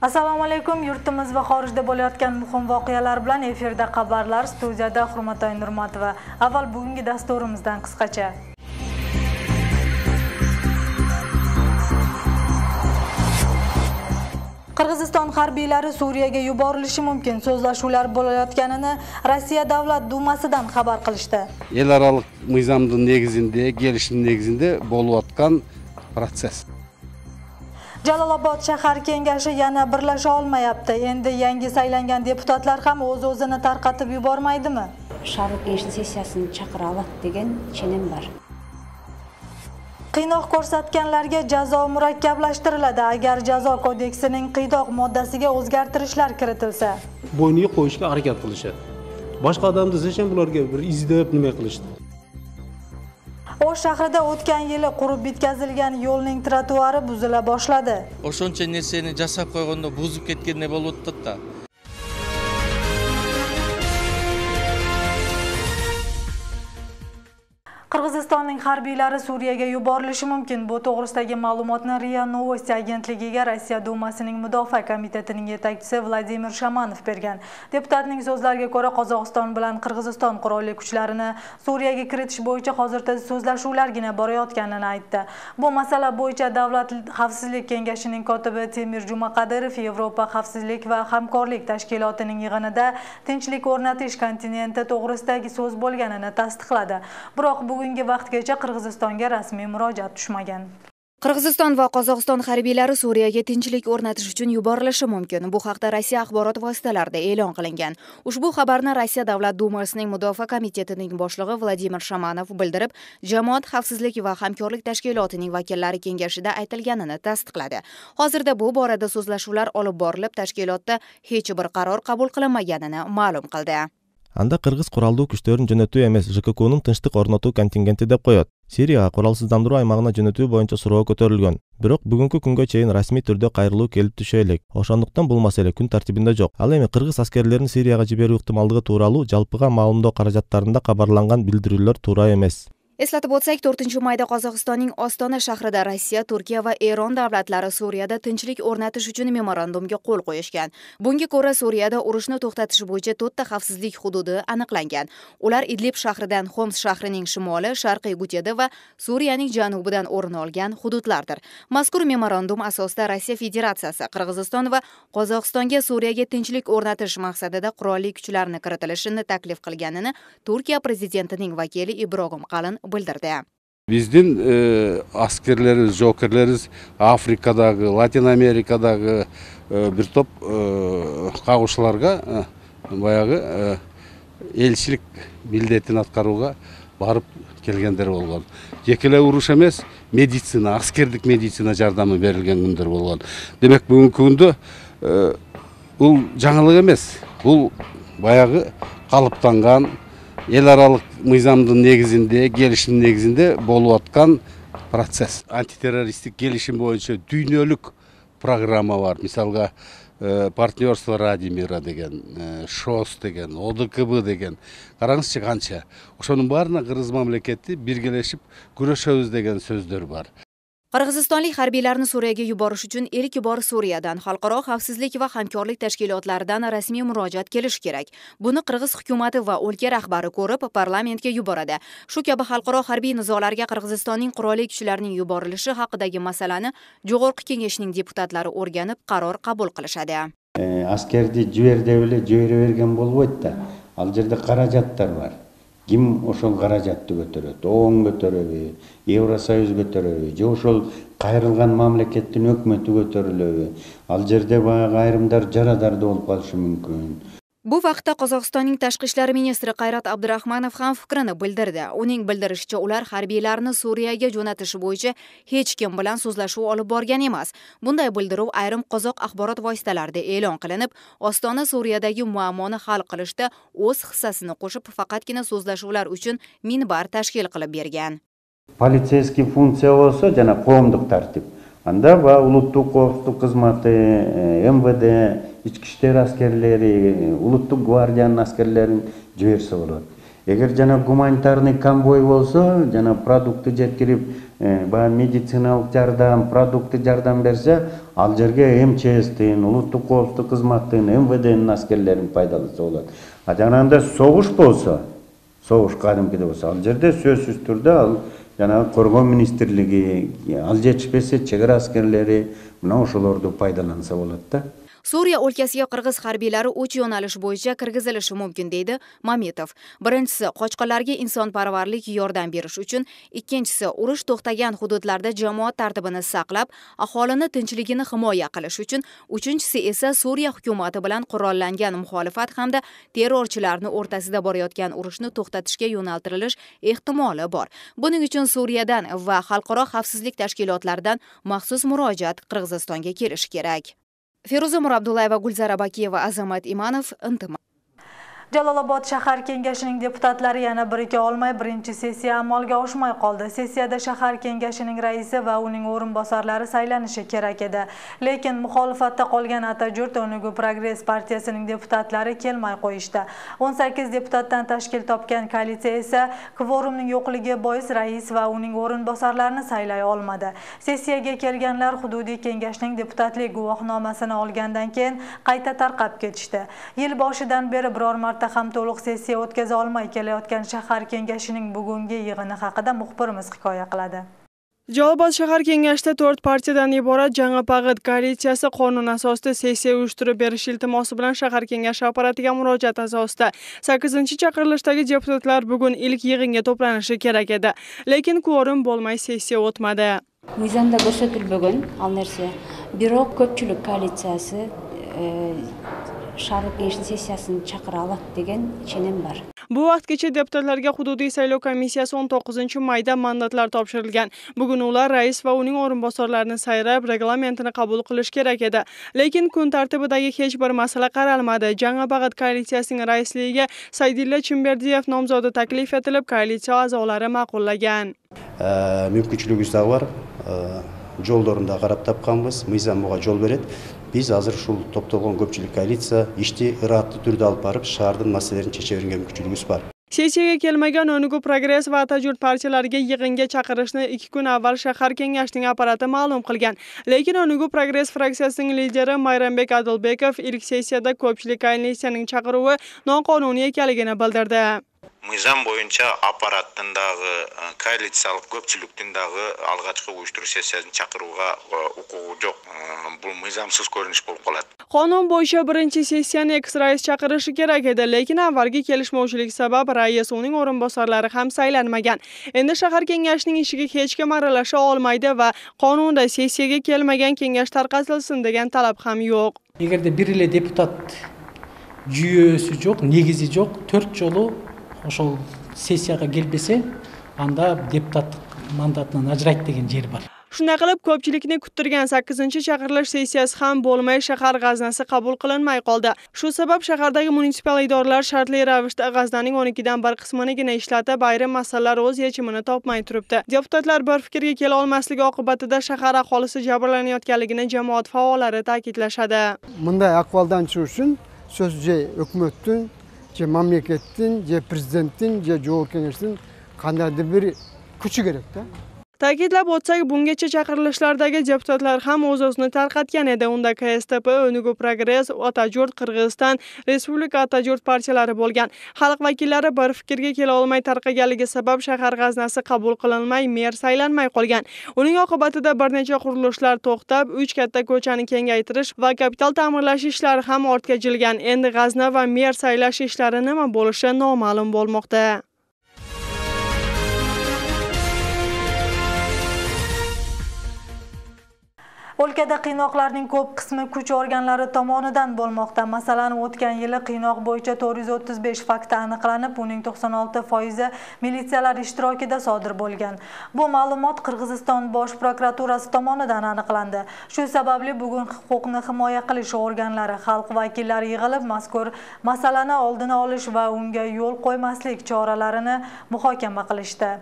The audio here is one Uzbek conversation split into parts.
Assalomu alaykum. Yurtimiz va xorijda bo'layotgan muhim voqealar bilan efirda xabarlar, studiyada Hurmatoy Nurmatova. Avval bugungi dasturimizdan qisqacha. Qirg'iziston harbiylari Suriyaga yuborilishi mumkin so'zlashuvlar bo'layotganini Rossiya Davlat Dumasidan xabar qilishdi. Elarалық mizamdın negizinde, gelişim negizinde bo'layotgan proses. Jalolobod shahar kengashi yana birlasha olmayapti. Endi yangi saylangan deputatlar ham o'z-o'zini tarqatib yubormaydimi? Sharq kengashi sessiyasini chaqira oladi degan ishonim bor. Qiynoq ko'rsatganlarga jazo murakkablashtiriladi agar jazo kodeksining qiynoq moddasiga o'zgartirishlar kiritilsa. Bo'yniga qo'yishga harakat qilishadi. Boshqa odamni desam bularga bir izdab nima qilishdi. O'sh shahrida o'tgan yili qurib bitkazilgan yo'lning trotuari buzila boshladi. O'shoncha narsani jasab qo'yganda buzib ketganda bo'lib o'tdi-da. Qirg'izistonning harbiylari Suriyaga yuborilishi mumkin. Bu to'g'risidagi ma'lumotni RIA Novosti agentligiga Rossiya Dumasining Mudofaa komitetining yetakchisi Vladimir Shamanov bergan. Deputatning so'zlariga ko'ra, Qozog'iston bilan Qirg'iziston qurolli kuchlarini Suriyaga kiritish bo'yicha hozirda so'zlashuvlargina borayotganini aytdi. Bu masala bo'yicha Davlat xavfsizlik kengashining kotibi Temir Jumaqadirov Yevropa xavfsizlik va hamkorlik tashkilotining yig'inida tinchlik o'rnatish kontinenti to'g'risidagi so'z bo'lganini tasdiqladi. Biroq bugungi vaqtgacha Qirg'izistonga rasmiy murojaat tushmagan. Qirg'iziston va Qozog'iston harbiylari Suriyaga tinchlik o'rnatish uchun yuborilishi mumkin. Bu haqda Rossiya axborot vositalarida e'lon qilingan. Ushbu xabarni Rossiya Davlat Dumasining Mudofaa komitetining boshlig'i Vladimir Shamanov bildirib, Jamoat xavfsizlik va hamkorlik tashkilotining vakillari kengashida aytilganini tasdiqladi. Hozirda bu borada so'zlashuvlar olib borilib, tashkilotda hech bir qaror qabul qilinmaganini ma'lum qildi. Анда Кыргыз куралдуу күчтөрүн жөнөтүү эмес, ЖККнын тынчтык орнотуу контингенти деп коет. Сирияга куралсыздандыруу аймагына жөнөтүү боюнча суроо көтөрүлгөн. Бирок бүгүнкү күнгө чейин расмий түрдө кайрылуу келип түшө элек. Ошондуктан бул маселе күн тартибинде жок. Ал эми кыргыз аскерлерин Сирияга жиберүү ыктымалдыгы тууралуу жалпыга маалымдоо каражаттарында кабарланган билдирүүлөр туура эмес. Eslatib o'tsak, 4-mayda Qozog'istonning Ostona shahrida Rossiya, Turkiya va Eron davlatlari Suriyada tinchlik o'rnatish uchun memorandumga qo'l qo'yishgan. Bunga ko'ra, Suriyada urushni to'xtatish bo'yicha 4 ta xavfsizlik hududi aniqlangan. Ular Idlib shahridan Xoms shahrining shimoli, sharqiy Guteda va Suriyaning janubidan o'rin olgan hududlardir. Mazkur memorandum asosida Rossiya Federatsiyasi Qirg'iziston va Qozog'istonga Suriyaga tinchlik o'rnatish maqsadida qurolli kuchlarni kiritilishini taklif qilganini Turkiya prezidentining vakili Ibrohim Qalin bildirdi. Биздин askerlerimiz, jokerlerimiz Afrikadagi, Latin Amerikadagi bir top кагуучуларга баягы элчилик милдетин аткарууга барып келгендер болгон. Жекелей уруш эмес, медицина, аскердик медицина жардамы берилген күндөр болгон. Демек бүгүнкү күндө бул жаңылык эмес. Бул баягы калыптанган Elarалық mizamdın negizinde, gelişim negizinde bo'layotgan proses. Antiterroristik gelişim boyunca dünyölük programma var. Misalga Partnerство ради мира деген, ШОС деген, ОДКБ деген. Караңызчы канча. Ошонун баарына Кыргыз мамлекети биргелешип күрөшөбүз деген сөздөр бар. Qirg'izistonlik harbiylarni Suriyaga yuborish uchun ilk bor Suriyadan, xalqaro xavfsizlik va hamkorlik tashkilotlaridan rasmiy murojaat kelishi kerak. Buni Qirg'iz hukumati va o'lka rahbari ko'rib, parlamentga yuboradi. Shu kabi xalqaro harbiy nizolarga Qirg'izistonning qurolli kuchlarining yuborilishi haqidagi masalani Jo'g'org'i kengashning deputatlari o'rganib, qaror qabul qilishadi. Askerdi jiberde bergen bolboyt da. Al жерде каражаттар бар. Kim ошол каражатты көтөрөт? ООН көтөрөбү, Евросоюз көтөрөбү, же ошол кайрылган мамлекеттин өкмөтү көтөрүлөбү? Ал жерде баягы айрымдар жарадарда болуп калышы мүмкүн. Bu vaqtda Qozog'istonning tashqi ishlar ministri Qayrat Abdurahmanov ham fikrini bildirdi. Uning bildirishicha, ular harbiylarni Suriyaga jo'natish bo'yicha hech kim bilan so'zlashuv olib borgan emas. Bunday bildiruv ayrim qozoq axborot vositalarida e'lon qilinib, Ostona Suriyadagi muammoni hal qilishda o'z hissasini qo'shib, faqatgina so'zlashuvlar uchun minbar tashkil qilib bergan. Полицейский функция болсо, жана коомдук тартип. Анда ба улуттук коопсуздук кызматы, МВД, ички иштер аскерлери, улуттук гвардиянын аскерлерин жиберсе болот. Эгер жана гуманитарный конвой болсо, жана продукты жеткирип, баягы медициналык жардам, продукты жардам берсе, ал жерге МЧСтин, улуттук коопсуздук кызматтын, МВДнин аскерлерин пайдаланса болот. А жанагындай согуш болсо, согуш кадимкиде болсо, ал жерде сөзсүз түрдө ал жанагы коргоо министрлиги, ал жетишпесе чек ара аскерлери мына ошолорду пайдаланса болот да. Suriya o'lkasiga qirg'iz harbiylari 3 yo'nalish bo'yicha kirgizilishi mumkin deydi Mametov. Birinchisi qochqinlarga insonparvarlik yordam berish uchun, ikkinchisi urush to'xtagan hududlarda jamoat tartibini saqlab, aholini tinchligini himoya qilish uchun, uchinchisi esa Suriya hukumati bilan qurollangan muxolifat hamda terrorchilarni o'rtasida borayotgan urushni to'xtatishga yo'naltirilish ehtimoli bor. Buning uchun Suriyadan va xalqaro xavfsizlik tashkilotlaridan maxsus murojaat Qirg'izistonga kelishi kerak. Feruza Murabdullayeva, Gulzara Bakiyeva, Azamat Imanov, Intima. Jalolobod shahar kengashining deputatlari yana birika olmay birinchi sessiya amalga oshmay qoldi. Sessiyada shahar kengashining raisi va uning o'rinbosarlari saylanishi kerak edi. Lekin muxolifatda qolgan Atajurt Onugu Progress partiyasining deputatlari kelmay qo'yishdi. 18 deputatdan tashkil topgan koalitsiya esa kvorumning yo'qligi bois rais va uning o'rinbosarlarini saylay olmadi. Sessiyaga kelganlar hududiy kengashning deputatlik guvohnomasini olgandan keyin qayta tarqab ketishdi. Yil boshidan beri biror marta ham to'liq sessiya o'tkaza olmay kelayotgan shahar kengashining bugungi yig'ini haqida muxbirimiz hikoya qiladi. Jalolobod shahar kengashida 4 partiyadan iborat Jang'i Pag'id koalitsiyasi qonun asosida sessiya uyushtirib berish iltimosi bilan shahar kengashi apparatiga murojaat asosida 8-chaqirilishdagi deputatlar bugun ilk yig'inga to'planishi kerak edi. Lekin kvorum bo'lmay sessiya o'tmadi. Mizonda ko'rsatilmagan al narsa. Biroq ko'pchilik koalitsiyasi shahar kengashi sessiyasini chaqira oladi degan ishonchim bor. Bu vaqtgacha deputatlarga hududiy saylov komissiyasi 19-mayda mandatlar topshirilgan. Bugun ular rais va uning o'rinbosarlarini saylab, reglamentini qabul qilish kerak edi. Lekin kun tartibidagi hech bir masala qaralmadi. Jang'i Pag'id koalitsiyasining raisligiga Saydilla Chimberdiyev nomzodi taklif etilib, koalitsiya a'zolari ma'qullagan. Мүмкіншілігіміз бар. Жолдорында қарап тапқанбыз, мыйзам буга жол берет. Biz hazır şu toптолгон көпчүлүк коалиция ишти ырааттуу түрдө алып барып, шаардын маселелерин чече берген мүмкүнчүлүгүбүз бар. Sessiyaga kelmagan Onugu Progress va Atajurt partiyalariga yig'inga chaqirishni 2 kun avval shahar kengashining apparati ma'lum qilgan. Lekin Onugu Progress fraksiyasining lideri Mayrambek Adilbekov ilk sessiyada ko'pchilik koalitsiyaning chaqiruvi noqonuniy ekanligini bildirdi. Мыйзам боюнча аппараттындагы коалициялык көпчүлүктүндагы алгачкы уюштуруу сессиясын чакырууга укугу жок. Бул мыйзамсыз көрүнүш болуп калат. Qonun bo'yicha birinchi sessiyani eks-rais chaqirishi kerak edi, lekin avvalgi kelishmovchilik sabab rais uning o'rinbosarlari ham saylanmagan. Endi shahar kengashining ishiga hech kim aralasha olmaydi va qonunda sessiyaga kelmagan kengash tarqatilsin degan talab ham yo'q. Agarda bir эле депутат жүйөсү жок, негизи жок, 4 жолу ошол сессияга келбесе, анда депутаттык мандатынан ажырайт деген жер бар. Shunday qilib ko'pchilikni kuttirgan 8-chaqirilish sessiyasi ham bo'lmay shahar g'aznasi qabul qilinmay qoldi. Shu sabab shahardagi munisipal idoralar shartli ravishda g'aznaning 12dan 1 qisminigina ishlatib, ayrim masalalar o'z yechimini topmay turibdi. Deputatlar bir fikrga kela olmasligi oqibatida shahar aholisi jabrlanayotganligini jamoat faollari ta'kidlashadi. Bunday ahvoldan chiqish uchun so'z je hukumatning, je mamlakatning, je prezidentning, je Jo'g'ir Kengashning qandaydir bir kuchi kerak-da. Ta'kidlab o'tsak, bungacha chaqirilishlardagi deputatlar ham o'z-o'zini tarqatgan edi. Unda KSTP, Onugu Progress, Atajurt, Qirg'iziston, Respublika Atajurt partiyalari bo'lgan. Xalq vakillari bir fikrga kela olmay tarqaganligi sabab shahar g'aznasi qabul qilinmay, mer saylanmay qolgan. Uning oqibatida bir necha qurilishlar to'xtab, 3 katta ko'chani kengaytirish va kapital ta'mirlash ishlari ham ortga jilgan. Endi g'azna va mer saylash ishlari nima bo'lishi noma'lum bo'lmoqda. O'lkada qiynoqlarning ko'p qismi kuch organlari tomonidan bo'lmoqda. Masalan, o'tgan yili qiynoq bo'yicha 435 fakt aniqlanib, uning 96% militsiyalar ishtirokida sodir bo'lgan. Bu ma'lumot Qirg'iziston Bosh prokuraturasi tomonidan aniqlandi. Shu sababli bugun huquqni himoya qilish organlari, xalq vakillari yig'ilib, mazkur masalani oldini olish va unga yo'l qo'ymaslik choralarini muhokama qilishdi.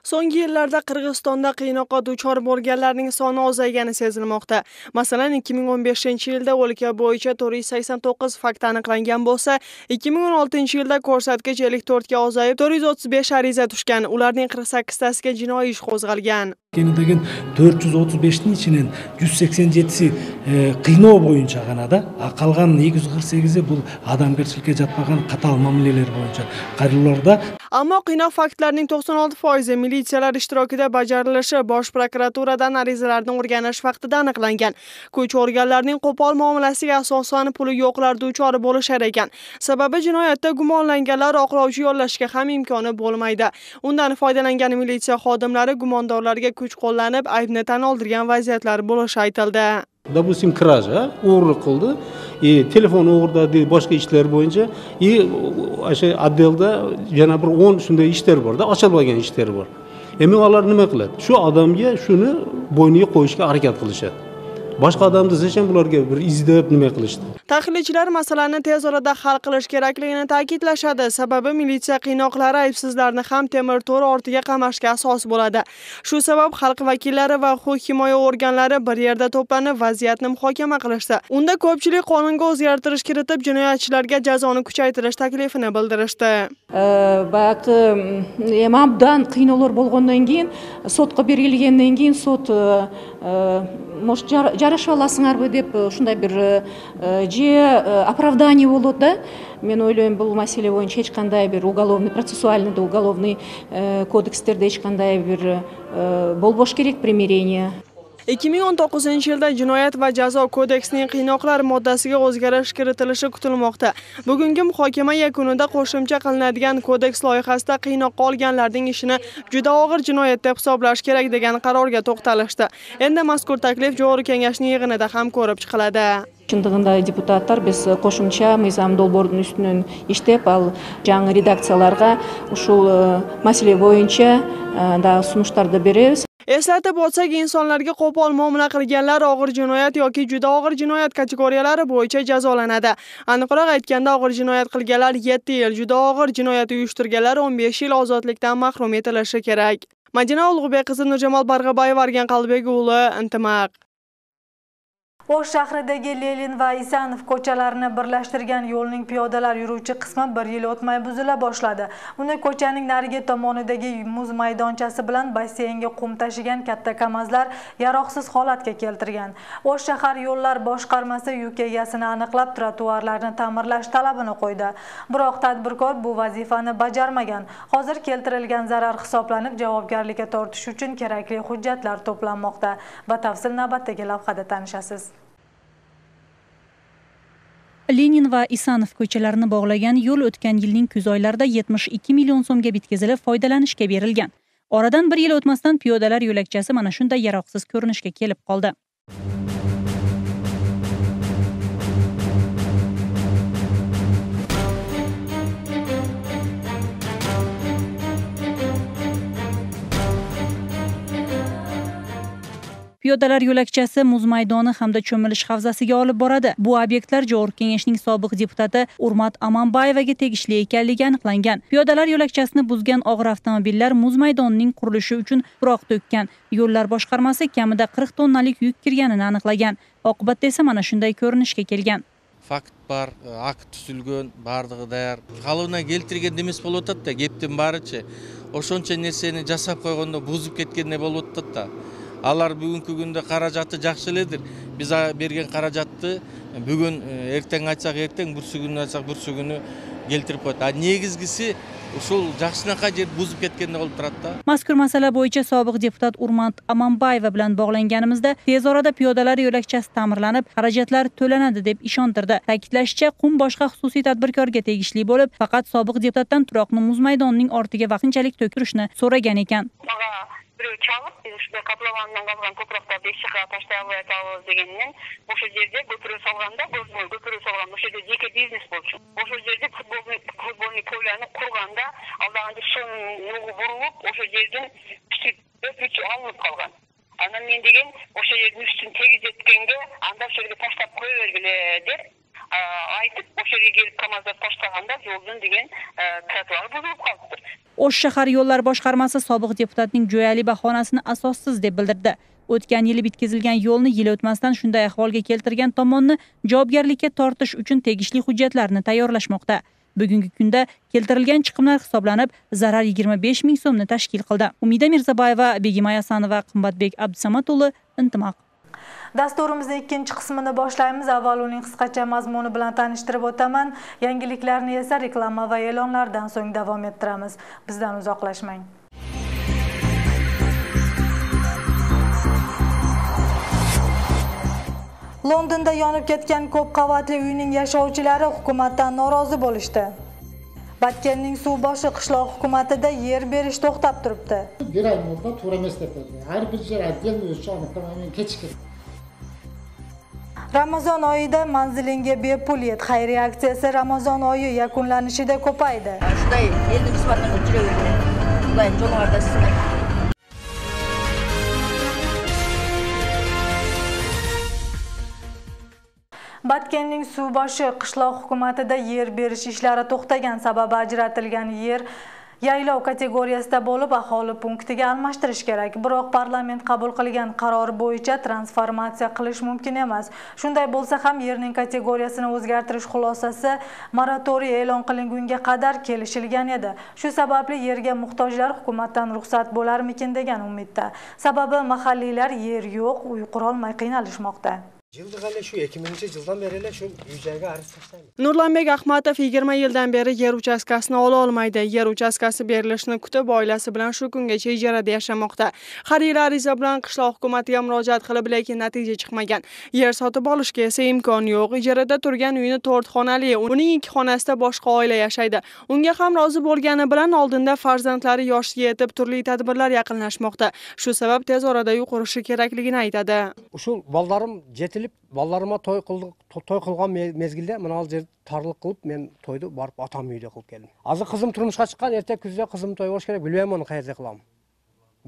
So'nggi yillarda Qirg'izistonda qiynoqqa duchor bo'lganlarning soni ozaygani sezilmoqda. Masalan, 2015-yilda o'lka bo'yicha 489 fakt aniqlangan bo'lsa, 2016-yilda ko'rsatkich 54 ga ozayib 435 ariza tushgan. Ularning 48 tasiga jinoiy ish qo'zg'algan. Degan 435 ning ichidan 187si qiynov bo'yicha g'anada, qolgan 248i bu odamgarchilikka jatmagan qatal ma'mulalar bo'yicha qarillarda. Ammo qiynoq faktlarining 96% militsiyalar ishtirokida bajarilishi Bosh prokuraturadan arizalarni o'rganish vaqtida aniqlangan. Kuch organlarining qo'pol muomalasiga asosan puli yo'qlar duchor bo'lishar ekan. Sababi jinoyatda gumonlanganlar oqlovchi yollashga ham imkoni bo'lmaydi. Undan foydalangan militsiya xodimlari gumondorlarga kuch qo'llanib, aybni tan oldirgan vaziyatlar bo'lishi aytildi. Допустим, kraja, o'g'irlik qildi, telefon o'g'irladi, boshqa ishlar bo'yicha, o'sha oddelda yana bir 10 shunday ishlar bor-da, ochilmagan ishlar bor. Men ular nima qiladi? Shu odamga shuni bo'yniga qo'yishga harakat qilishadi. Boshqa odamni zecham bularga bir izdab nima qilishdi? Tahlilchilar masalani tez orada hal qilish kerakligini ta'kidlashadi. Sababi militsiya qiynoqlari aybsizlarni ham temir to'r ortiga qamashga asos bo'ladi. Shu sabab xalq vakillari va huquq himoya organlari bir yerda to'planib vaziyatni muhokama qilishdi. Unda ko'pchilik qonunga o'zgartirish kiritib, jinoyatchilarga jazoni kuchaytirish taklifini bildirishdi. Bayaqi mabdan qiynovlar bo'lgandan keyin, sotga berilgandan keyin sot может жараша аласыңарбы деп ушундай бир оправдание болот да. Мен ойлойм, бул маселе боюнча эч кандай бир уголовный процессуальный да уголовный кодекстерде эч кандай бир болбош керек примирение. 2019-yilda Jinoyat va jazo kodeksining qiynoqlar moddasiga o'zgarish kiritilishi kutilmoqda. Bugungi muhokama yakunida qo'shimcha qilinadigan kodeks loyihasida qiynoqqa olganlarning ishini juda og'ir jinoyat deb hisoblash kerak degan qarorga to'xtalishdi. Endi mazkur taklif Jo'g'ri kengashning yig'inida ham ko'rib chiqiladi. Чындыгында депутаттар без кошумча мыйзам долбоордун үстүнөн иштеп, ал жаңы редакцияларга ушул маселе боюнча да сунуштарды беребиz. Eslatib o'tsak, insonlarga qo'pol muomala qilganlar og'ir jinoyat yoki juda og'ir jinoyat kategoriyalari bo'yicha jazolanadi. Aniqroq aytganda, og'ir jinoyat qilganlar 7 yil, juda og'ir jinoyat uyushtirganlar 15 yil ozodlikdan mahrum etilishi kerak. Madina Ulug'bek qizi Nurjamol Barg'abayeva, Argan Qalbek o'g'li, Intimaq. O'sh shahridagi Lenin va Isanov ko'chalarini birlashtirgan yo'lning piyodalar yuruvchi qismi 1 yil o'tmay buzila boshladi. Uni ko'chaning narigi tomonidagi muz maydonchasi bilan basseynga qum tashigan katta kamazlar yaroqsiz holatga keltirgan. O'sh shahar yo'llar boshqarmasi yuk egasini aniqlab trotuarlarni ta'mirlash talabini qo'ydi. Biroq tadbirkor bu vazifani bajarmagan. Hozir keltirilgan zarar hisoblanib, javobgarlikka tortish uchun kerakli hujjatlar to'planmoqda. Batafsil navbatdagi lavhada tanishasiz. Lenin va Isanov ko'chalarini bog'lagan yo'l o'tgan yilning kuz oylarida 72 million so'mga bitkazilib foydalanishga berilgan. Oradan 1 yil o'tmasdan piyodalar yo'lakchasi mana shunday yaroqsiz ko'rinishga kelib qoldi. Piyodalar yo'lakchasi muz maydoni hamda cho'milish havzasiga olib boradi. Bu obyektlar Jo'g'ri kengashning sobiq deputati Urmat Amanbayevaga tegishli ekanligi aniqlangan. Piyodalar yo'lakchasini buzgan og'ir avtomobillar muz maydonining qurilishi uchun tuproq to'kkan. Yo'llar boshqarmasi kamida 40 tonnalik yuk kirganini aniqlagan. Oqibatda esa mana shunday ko'rinishga kelgan. Fakt бар, akt tuzilgan, bardығы dayar. Qalına keltirgen demes болуп атат да, кептин барычы. Ошончо нерсени жасап койгондо бузуп кеткенде болуп атат да. Алар бүгүнкү күндө каражаты жакшы эледир. Биз берген каражатты бүгүн эртең айтсак эртең, бүрсү күнү айтсак бүрсү күнү келтирип коет. А негизгиси ушул жакшынакай жер бузуп кеткенде болуп турат да. Mazkur masala bo'yicha sobiq deputat Urmat Amanbayeva bilan bog'langanimizda tez orada piyodalar yo'lakchasi ta'mirlanib, xarajatlar to'lanadi deb ishontirdi. Ta'kidlashicha, qum boshqa xususiy tadbirkorga tegishli bo'lib, faqat sobiq deputatdan turoqni muz maydonining ortiga vaqtinchalik to'kirishni so'ragan ekan. Бирөө чалып, биз ушундай капловандан калган топурактарды ишчига таштабай атабыз дегенден, ошол жерде көпүрө салганда, ошол жерде жеке бизнес болчу. Ошол жерде футболный поляны курганда, алдагы суунун угу бурулуп, ошол жерден өпүчү алынып калган. Анан мен деген ошол жердин үстүн тегиз эткенге, анда ошол жерге таштап кое бергиле деп айтып, ошол жерге келип камаздап таштаганда жолдун деген тротуар бузулуп калыптыр. O'sh shahar yo'llar boshqarmasi sobiq deputatning jo'yali bahonasini asossiz deb bildirdi. O'tgan yili bitkazilgan yo'lni yil o'tmasdan shunday ahvolga keltirgan tomonni javobgarlikka tortish uchun tegishli hujjatlarni tayyorlashmoqda. Bugungi kunda keltirilgan chiqimlar hisoblanib, zarar 25 ming so'mni tashkil qildi. Umida Mirzabayeva, Begimay Asanova, Qimmatbek Abdusamatuli, Intimaq. Dasturimizning ikkinchi qismini boshlaymiz. Avval uning qisqacha mazmuni bilan tanishtirib o'taman. Yangiliklarni esa reklama va e'lonlardan so'ng davom ettiramiz. Bizdan uzoqlashmang. Londonda yonib ketgan ko'p qavatli uyning yashovchilari hukumatdan norozi bo'lishdi. Batkenning suv boshi qishloq hukumatida yer berish to'xtab turibdi. Bir ay muddat to'g'ri emas deb berdi. Har bir yer отдельный o'lchov aniqlanmagan kechikdi. Ramazon oyida manzilingga bepul yet xayriya aksiyasi Ramazon oyi yakunlanishida ko'paydi. Shunday elni xizmatini qilib yuraverdi. Xudoyim jo'nglarda sizlar. Batkenning suv boshi qishloq hukumatida yer berish ishlari to'xtagan sababi ajratilgan yer yaylov kategoriyasida bo'lib, aholi punktiga almashtirish kerak. Biroq parlament qabul qilgan qaror bo'yicha transformatsiya qilish mumkin emas. Shunday bo'lsa ham yerning kategoriyasini o'zgartirish xulosasi moratoriy e'lon qilingunga qadar kelishilgan edi. Shu sababli yerga muhtojlar hukumatdan ruxsat bo'larmikin degan umidda. Sababi mahalliylar yer yo'q, uy qurolmay qiynalishmoqda. Yıldığı şu 2000-yıldan beri şu yüzeyge arz taşlaydı. Nurlanbek Ahmatov 20 yildan beri yer uchastkasini ola olmaydi. Yer uchastkasi berilishini kutib, oilasi bilan shu kungacha ijarada yashamoqda. Har yil ariza bilan qishloq hukumatiga murojaat qilib, lekin natija chiqmagan. Yer sotib olishga esa imkon yo'q. Ijarada turgan uyni 4 xonali, uning 2 xonasida boshqa oila yashaydi. Unga ham rozi bo'lgani bilan oldinda farzandlari yoshiga yetib turli tadbirlar yaqinlashmoqda. Shu sabab tez orada uy qurishi kerakligini aytadi. Shu bolalarım jetilib, bolalarıma to'y qilgan mezgilde mana hozir tarlıq qilib, men to'yni borib otam uyda qilib keldim. Hozir qizim turmushga chiqqan, erta kuzda qizim to'y bo'lish kerak, bilmayman uni qayerda qilaman.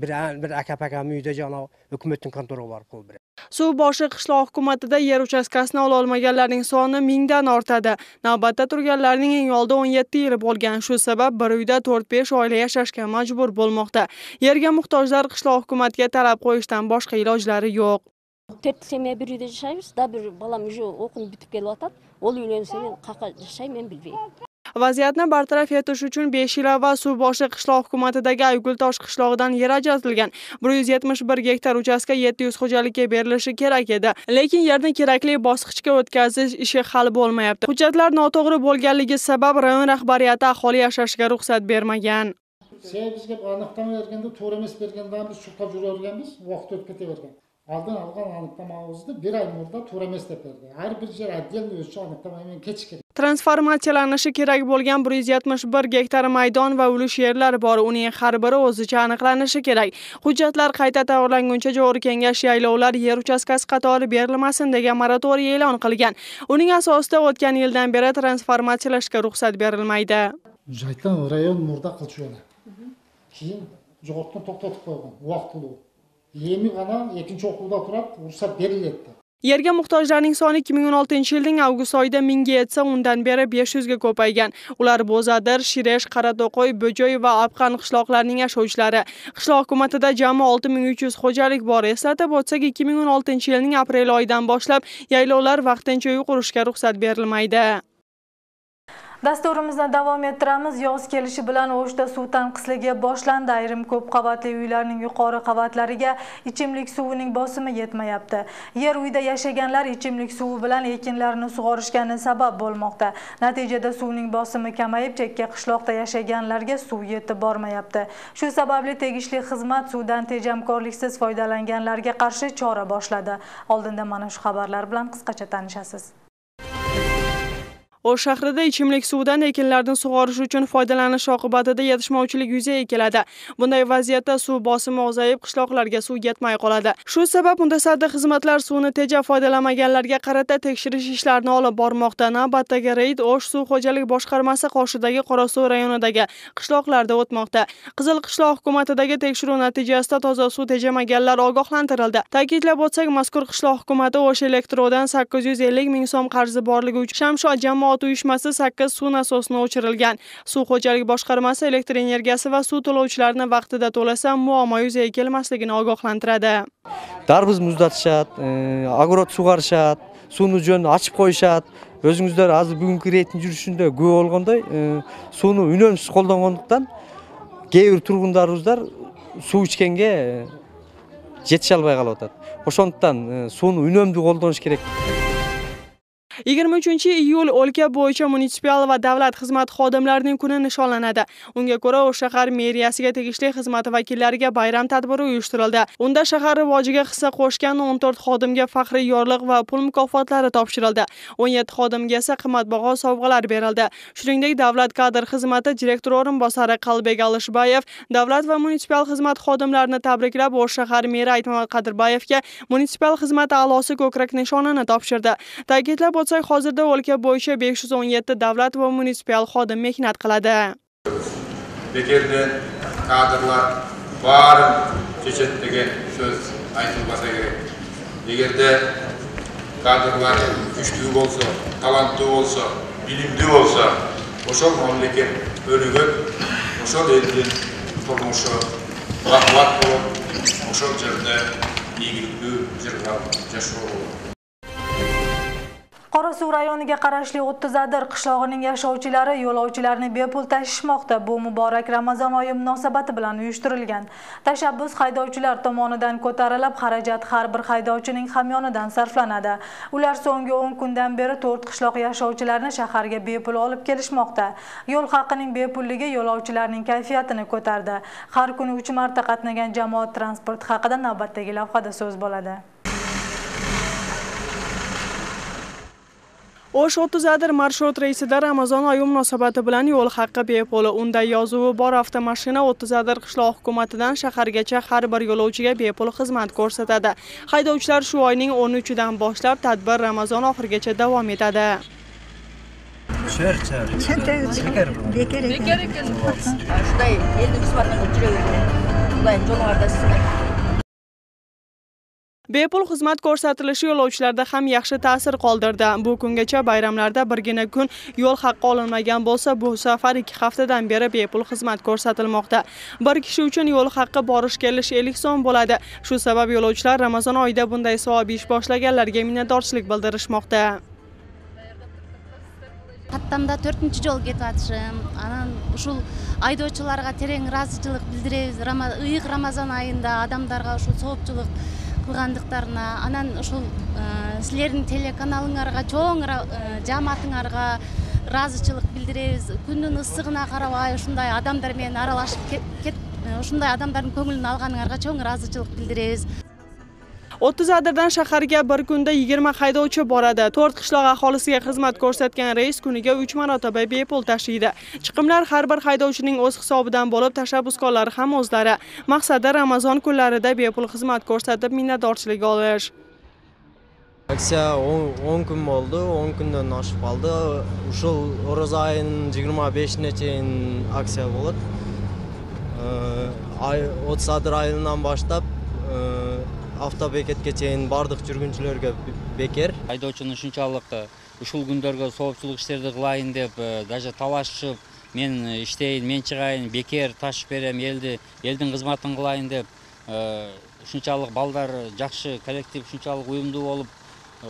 Bir aka-pakam uyda jana hukumatning kontoriga borib qilib beradi. Suv boshi qishloq hukumatida yer uchastkasini ola olmaganlarning soni 1000 dan ortadi. Navbatda turganlarning eng oldi 17 yili bo'lgan. Shu sabab bir uyda 4-5 oila yashashga majbur bo'lmoqda. Yerga muhtojlar qishloq hukumatiga talab qo'yishdan boshqa ilojlari yo'q. 4 semiye bir uyda yaşayız. Da bir balam уже o'qib bitib kelyapti. Ol uylansa men qayerqa yashayman men bilmayman. Vaziyatni bartaraf etish uchun 5 yil avval suv boshi qishloq hukumatidagi Aygultosh qishlog'idan yer ajratilgan. 171 gektar uchastka 700 xo'jalikka berilishi kerak edi. Lekin yerni kerakli bosqichga o'tkazish ishi hal bo'lmayapti. Hujjatlar noto'g'ri bo'lganligi sabab rayon rahbariyati aholi yashashga ruxsat bermagan. Bizga aniqlama berganda to'g'ri emas bergandan biz sudga yuraverganmiz, vaqt o'tib ketavergan. Aldın algan aniqlamamızda bir ay muddat to'g'ri emas deb berdi. Har bir yer отдельный o'lchov aniqlamagan kechikdi. Transformatsiyalanishi kerak bo'lgan 171 gektar maydon va ulush yerlar bor. Uning har biri o'zicha aniqlanishi kerak. Hujjatlar qayta tayyorlanguncha joriy kengash yaylovlar yer uchastkasi qatori berilmasin degan moratoriy e'lon qilgan. Uning asosida o'tgan yildan beri transformatsiyalashga ruxsat berilmaydi. Jaytan rayon murda qilishadi. Keyin jo'g'otni to'xtatib qo'ygan vaqtli. Yemi g'ana ikkinchi o'quvda turib, ruxsat berildi. Yerga muhtojlarning soni 2016-yilning avgust oyida 1000 ga yetsa, undan beri 500 ga ko'paygan. Ular Bo'zadir, Shiresh, Qarato'qoy, Bo'joy va Abqan qishloqlarining yashovchilari. Qishloq hukumatida jami 6300 xo'jalik bor. Eslatib o'tsak, 2016-yilning aprel oyidan boshlab yaylovlar vaqtincha uy qurishga ruxsat berilmaydi. Dasturimizni davom ettiramiz. Yoz kelishi bilan O'shda suv tanqisligi boshlandi. Ayrim ko'p qavatli uylarning yuqori qavatlariga ichimlik suvining bosimi yetmayapti. Yer uyda yashaganlar ichimlik suvi bilan ekinlarni sug'orishgani sabab bo'lmoqda. Natijada suvning bosimi kamayib, chekka qishloqda yashaganlarga suv yetib bormayapti. Shu sababli tegishli xizmat suvdan tejamkorliksiz foydalanganlarga qarshi chora boshladi. Oldinda mana shu xabarlar bilan qisqacha tanishasiz. O'sh shahrida ichimlik suvidan ekinlarni sug'orish uchun foydalanish oqibatida yetishmovchilik yuzaga keladi. Bunday vaziyatda suv bosimi ozayib, qishloqlarga suv yetmay qoladi. Shu sabab mutasaddi xizmatlar suvni tejab foydalamaganlarga qarata tekshirish ishlarini olib bormoqda. Navbatdagi reyd O'sh suv xo'jalik boshqarmasi qoshidagi Qorasuv rayonidagi qishloqlarda o'tmoqda. Qizil qishloq hukumatidagi tekshiruv natijasida toza suv tejamaganlar ogohlantirildi. Ta'kidlab o'tsak, mazkur qishloq hukumati O'sh elektrodan 850 ming so'm qarzi borligi uchun Shamsho jamoat sanoat uyushmasi 8 suv nasosini o'chirilgan. Suv xo'jaligi boshqarmasi elektr energiyasi va suv to'lovchilarini vaqtida to'lasa muammo yuzaga kelmasligini ogohlantiradi. Darbiz muzdatishadi, огород sug'arishadi, suvni jo'nini ochib qo'yishadi. O'zingizlar hozir bugungi reyting yurishida ko'p bo'lganday, suvni unumsiz qo'llanganlikdan кейбір turg'unlarimizlar suv ichganga yetisha olmay qolyapti. O'shondan suvni unumli qo'llanish kerak. 23-iyul o'lka bo'yicha munitsipal va davlat xizmat xodimlarining kuni nishonlanadi. Unga ko'ra o'sha shahar meriyasiga tegishli xizmat vakillariga bayram tadbiri uyushtirildi. Unda shahar rivojiga hissa qo'shgan 14 xodimga faxriy yorliq va pul mukofotlari topshirildi. 17 xodimga esa qimmatbaho sovg'alar berildi. Shuningdek, davlat kadr xizmati direktor o'rinbosari Qalbek Alishbayev davlat va munitsipal xizmat xodimlarini tabriklab, o'sha shahar meri Aytmat Qadirbayevga munitsipal xizmat a'losi ko'krak nishonini topshirdi. Ta'kidlab hozirda o'lka bo'yicha 517 davlat va munitsipal xodim mehnat qiladi. Bekerden kadrlar bari chechet degan so'z aytilmasa kerak. Agarda kadrlar kuchli bo'lsa, talantli bo'lsa, bilimli bo'lsa, o'sha mamlakat o'rnigib, o'sha elning turmushi rag'bat bo'lib, o'sha yerda ig'likli yashaydi. Qorasuv rayoniga qarashli 30 Adir qishlog'ining yashovchilari yo'lovchilarni bepul tashishmoqda. Bu muborak Ramazon oyi munosabati bilan uyushtirilgan. Tashabbus haydovchilar tomonidan ko'tarilib, xarajat har bir haydovchining hamyonidan sarflanadi. Ular so'nggi 10 kundan beri 4 qishloq yashovchilarini shaharga bepul olib kelishmoqda. Yo'l haqining bepulligi yo'lovchilarning kayfiyatini ko'tardi. Har kuni 3 marta qatnagan jamoat transporti haqida navbatdagi lavhada so'z bo'ladi. O'sh 30 Adir marshrut reysida Ramazon oyi munosabati bilan yo'l haqqi bepul. Unda yozuvi bor avtomashina 30 Adir qishloq hukumatidan shahargacha har bir yo'lovchiga bepul xizmat ko'rsatadi. Haydovchilar shu oyning 13-dan boshlab tadbir Ramazon oxirigacha davom etadi. Bekar ekan. Shunday elning xizmatini qilib yuraveradi. Xudoyim jo'nlarda sizlar. Bepul xizmat ko'rsatilishi yo'lovchilarda ham yaxshi ta'sir qoldirdi. Bu kungacha bayramlarda birgina kun yo'l haqqi olinmagan bo'lsa, bu safar 2 haftadan beri bepul xizmat ko'rsatilmoqda. Bir kishi uchun yo'l haqqi borish-kelish 50 so'm bo'ladi. Shu sabab yo'lovchilar Ramazon oyida bunday savob ish boshlaganlarga minnatdorchilik bildirishmoqda. Qattamda 4-жол кетип атышым. Анан ушул айдоочуларга терең ыраазычылык билдиребиз. Ыйык Рамазан айында адамдарга ушул соопчулук кылгандыктарына, анан ушул силердин телеканалыңарга, чоң жамаатыңарга ыраазычылык билдиребиз. Күндүн ысыгына карабай ушундай адамдар менен аралашып ушундай адамдардын көңүлүн алганыңарга чоң ыраазычылык билдиребиз. 30 Adirdan shaharga bir kunda 20 haydovchi boradi. 4 qishloq aholisiga xizmat ko'rsatgan reys kuniga 3 marotaba bepul tashiydi. Chiqimlar har bir haydovchining o'z hisobidan bo'lib, tashabbuskorlar ham o'zlari. Maqsadi Ramazon kunlarida bepul xizmat ko'rsatib minnatdorchilik olish. Aksiya 10 kun bo'ldi, 10 kundan oshib qoldi. Ушул Oroza oyining 25-ne чейин aksiya bo'ladi. 30 Adir ayından boshlab avtobeketке чейин бардык жүргүнчүлөргө бекер. Айдоочуну ушунчалык ушул күндөргө соопчулук иштерди кылайын деп, даже талашып, мен иштейин, мен чыгайын, бекер ташып берем, элдин кызматын кылайын деп, ушунчалык балдар жакшы коллектив, ушунчалык уюмдуу болуп,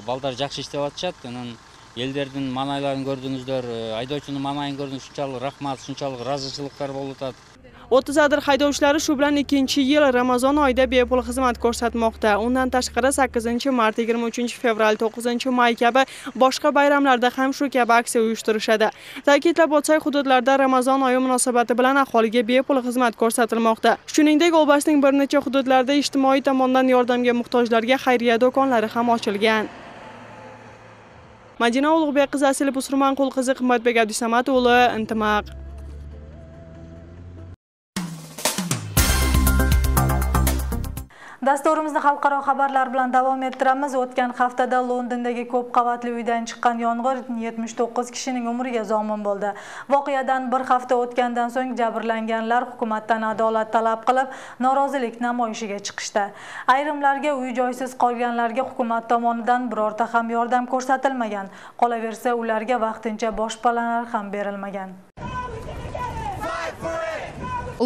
балдар жакшы иштеп атышат. Анан элдердин маанайларын көрдүңүздөр, айдоочунун маанайын көрдүңүз, ушунчалык рахмат, ушунчалык ыраазычылыктар болуп атат. 30 Adir haydovchilari shu bilan 2-yil Ramazon oyida bepul xizmat ko'rsatmoqda. Undan tashqari 8-mart, 23-fevral, 9-may kabi boshqa bayramlarda ham shu kabi aksiya uyushtirishadi. Ta'kidlab o'tsak, hududlarda Ramazon oyi munosabati bilan aholiga bepul xizmat ko'rsatilmoqda. Shuningdek, oblastning bir necha hududlarida ijtimoiy tomondan yordamga muhtojlarga xayriya do'konlari ham ochilgan. Madina Ulug'bek qizi Asil Busurmanqul qizi Qimmatbek Abdusamad o'g'li Intimaq. Dasturimizni xalqaro xabarlar bilan davom ettiramiz. O'tgan haftada Londondagi ko'p qavatli uydan chiqqan yong'in 79 kishining umriga zomin bo'ldi. Voqeadan bir hafta o'tgandan so'ng jabrlanganlar hukumatdan adolat talab qilib, norozilik namoyishiga chiqishdi. Ayrimlarga uy-joysiz qolganlarga hukumat tomonidan birorta ham yordam ko'rsatilmagan. Qolaversa, ularga vaqtincha boshpanalar ham berilmagan.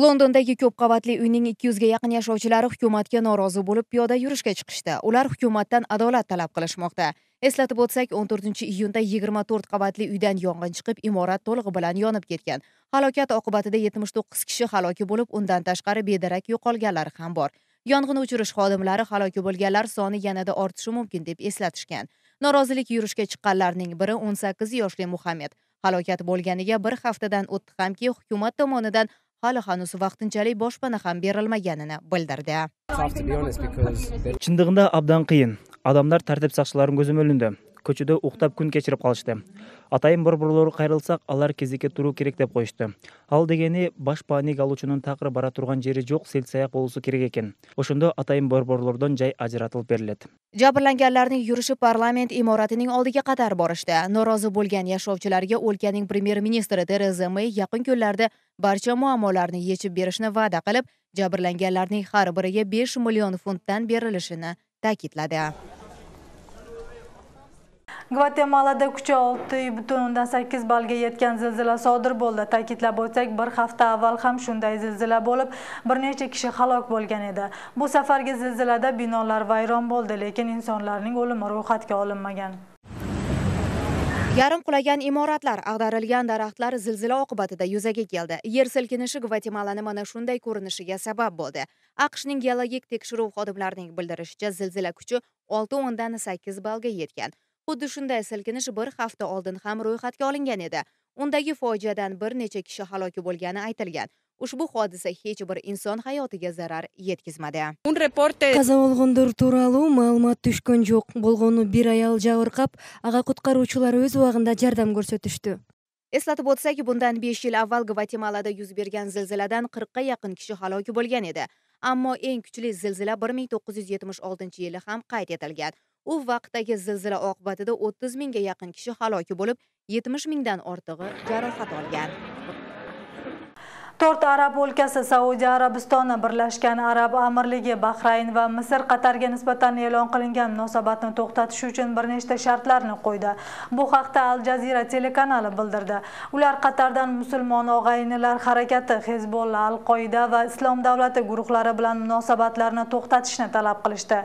Londondagi ko'p qavatli uyning 200 ga yaqin yashovchilari hukumatga norozi bo'lib piyoda yurishga chiqishdi. Ular hukumatdan adolat talab qilishmoqda. Eslatib o'tsak, 14-iyunda 24 qavatli uydan yong'in chiqib, imorat to'lig'i bilan yonib ketgan. Halokat oqibatida 79 kishi halok bo'lib, undan tashqari bedarak yo'qolganlar ham bor. Yong'in o'chirish xodimlari halok bo'lganlar soni yanada ortishi mumkin deb eslatishgan. Norozilik yurishga chiqqanlarning biri 18 yoshli Muhammad. Halokat bo'lganiga bir haftadan o'tdi hamki, hukumat tomonidan hali hanuz vaqtinchalik boshpana ham berilmaganini bildirdi. Chindig'ida abdan qiyin. Odamlar tartib saqchilarining ko'zim o'lindi. Ko'chada o'qtab kun kechirib qolishdi. Atayim bir-birlari qayrilsak, ular keziga turu kerak deb qo'yishdi. Hal degani bosh panik oluvchining taqri bara turgan jeri yo'q, selsayoq bo'lsa kerak ekan. O'shunda atayim bir-birlaridan joy ajratib beriladi. Jabrlanganlarning yurishi parlament imoratining oldiga qadar borishdi. Norozi bo'lgan yashovchilarga o'lkaning premyer-ministri Tereza May yaqin kunlarda barcha muammolarni yechib berishni va'da qilib, jabrlanganlarning har biriga 5 million funtdan berilishini ta'kidladi. Gvatemalada kuchi 6,8 balga yetgan zilzila sodir bo'ldi. Ta'kidlab o'tsak, bir hafta avval ham shunday zilzila bo'lib, bir necha kishi halok bo'lgan edi. Bu safargi zilzilada binolar vayron bo'ldi, lekin insonlarning o'limi ro'yxatga olinmagan. Yarim qulagan imoratlar, ag'darilgan daraxtlar zilzila oqibatida yuzaga keldi. Yer silkinishi Gvatemalani mana shunday ko'rinishiga sabab bo'ldi. AQShning geologik tekshiruv xodimlarining bildirishicha, zilzila kuchi 6,8 balga yetgan. Xuddi shunday silkinish bir hafta oldin ham ro'yxatga olingan edi. Undagi fojiadan bir necha kishi halok bo'lgani aytilgan. Ushbu hodisa hech bir inson hayotiga zarar yetkazmadi. Qaza bo'lganlar turali ma'lumot tushgan yo'q. Bo'lgani bir ayol jabr ag'a qutqaruvchilar o'z vaqtida yordam ko'rsatishdi. Eslatib o'tsak, bundan 5 yil avval Gvatemalada yuz bergan zilziladan 40 ga yaqin kishi halok bo'lgan edi. Ammo eng kuchli zilzila 1976-yili ham qayd etilgan. U vaqtdagi zilzila oqibatida 30 mingga yaqin kishi halok bo'lib, 70 mingdan ortig'i jarohat olgan. 4 arab o'lkasi Saudiya Arabistoni, Birlashgan Arab Amirligi, Bahrayn va Misr Qatarga nisbatan e'lon qilingan munosabatni to'xtatish uchun bir nechta shartlarni qo'ydi. Bu haqda Al Jazeera telekanali bildirdi. Ular Qatardan musulmon og'aynilar harakati, Hezbollah, Al-Qoida va Islom davlati guruhlari bilan munosabatlarni to'xtatishni talab qilishdi.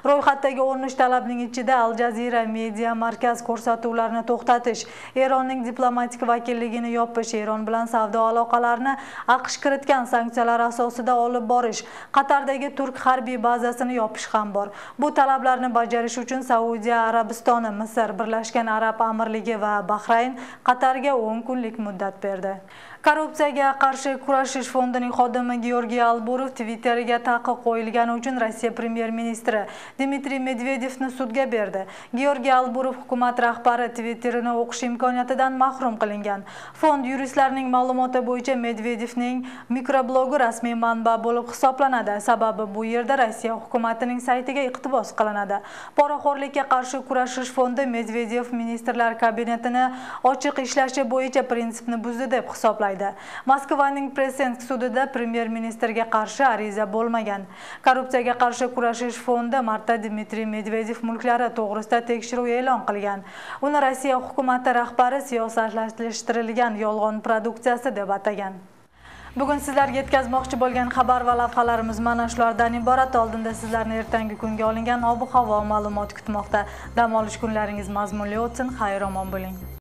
Ro'yxatdagi o'rnish talabining ichida Al Jazeera media markaz ko'rsatuvlarni to'xtatish, Eronning diplomatik vakilligini yopish, Eron bilan savdo aloqalarini AQSh kiritgan sanksiyalar asosida olib borish, Qatardagi turk harbiy bazasini yopish ham bor. Bu talablarni bajarish uchun Saudiya Arabistoni, Misr, Birlashgan Arab Amirligi va Bahrayn Qatarga 10 kunlik muddat berdi. Korrupsiyaga qarshi kurashish fondining xodimi Georgiy Alburov Twitteriga taqiq qo'yilgani uchun Rossiya premyer-ministri Dmitriy Medvedevni sudga berdi. Georgiy Alburov hukumat rahbari Twitterini o'qish imkoniyatidan mahrum qilingan. Fond yuristlarining ma'lumoti bo'yicha Medvedevning mikroblogi rasmiy manba bo'lib hisoblanadi. Sababi bu yerda Rossiya hukumatining saytiga iqtibos qilinadi. Poraxo'rlikka qarshi kurashish fondi Medvedev ministrlar kabinetini ochiq ishlashi bo'yicha prinsipni buzdi deb hisoblaydi. Moskvaning Presensk sudida premyer-ministrga qarshi ariza bo'lmagan. Korrupsiyaga qarshi kurashish fondi martda Dmitriy Medvedev mulklari to'g'risida tekshiruv e'lon qilgan. Uni Rossiya hukumati rahbari siyosatlashtirilgan yolg'on produksiyasi deb atagan. Bugun sizlarga yetkazmoqchi bo'lgan xabar va lavhalarimiz mana shulardan iborat. Oldinda sizlarni ertangi kunga olingan ob-havo ma'lumoti kutmoqda. Dam olish kunlaringiz mazmunli o'tsin, xayr-omon bo'ling.